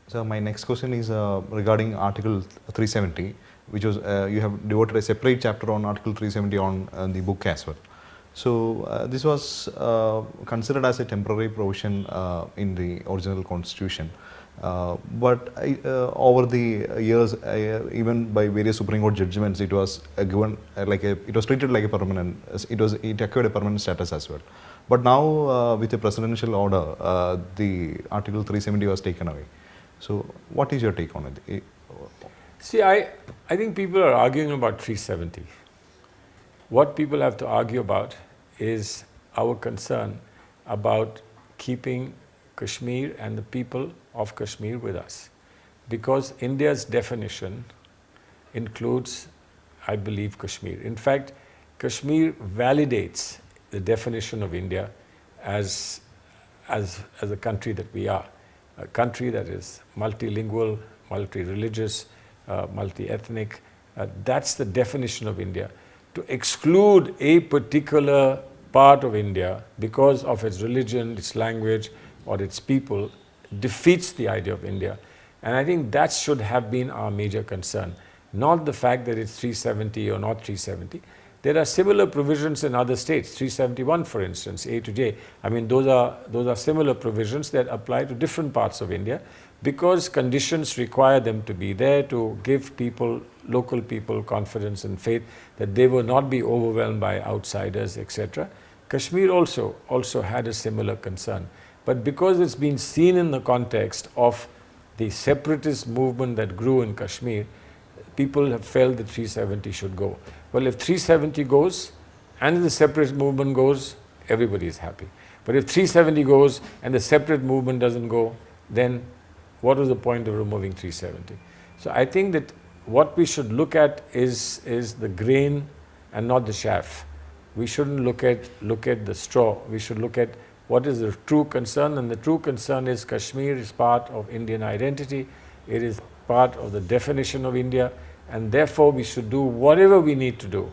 So my next question is regarding Article 370, which was you have devoted a separate chapter on Article 370 on the book as well. So this was considered as a temporary provision in the original constitution. But over the years, even by various Supreme Court judgments, it was given it was treated like a permanent. It acquired a permanent status as well. But now, with a presidential order, the Article 370 was taken away. So, what is your take on it? See, I think people are arguing about 370. What people have to argue about is our concern about keeping Kashmir and the people of Kashmir with us. Because India's definition includes, I believe, Kashmir. In fact, Kashmir validates the definition of India as a country that we are. A country that is multilingual, multi-religious, multi-ethnic. That's the definition of India. To exclude a particular part of India because of its religion, its language, or its people defeats the idea of India. And I think that should have been our major concern. Not the fact that it's 370 or not 370. There are similar provisions in other states, 371 for instance, A to J. I mean, those are similar provisions that apply to different parts of India because conditions require them to be there to give people, local people, confidence and faith that they will not be overwhelmed by outsiders, etc. Kashmir also had a similar concern. But because it's been seen in the context of the separatist movement that grew in Kashmir, people have felt that 370 should go. Well, if 370 goes and the separatist movement goes, everybody is happy. But if 370 goes and the separate movement doesn't go, then what was the point of removing 370? So I think that what we should look at is the grain and not the chaff. We shouldn't look at the straw. We should look at what is the true concern, and the true concern is Kashmir is part of Indian identity. It is part of the definition of India, and therefore we should do whatever we need to do,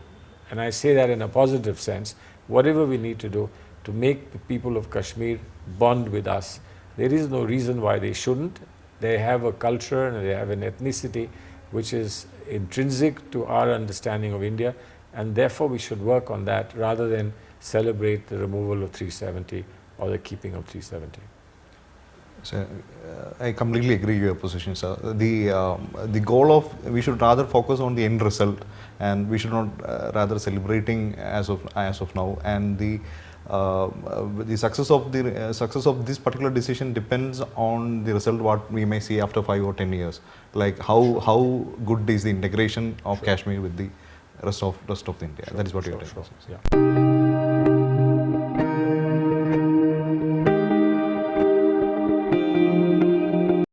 and I say that in a positive sense, whatever we need to do to make the people of Kashmir bond with us. There is no reason why they shouldn't. They have a culture and they have an ethnicity which is intrinsic to our understanding of India, and therefore we should work on that rather than celebrate the removal of 370 or the keeping of 370. So, I completely agree with your position, sir. The goal of, we should rather focus on the end result, and we should not rather celebrating as of now. And the success of this particular decision depends on the result what we may see after 5 or 10 years. Like how good is the integration of Kashmir with the rest of India. That is what you're telling us. Yeah.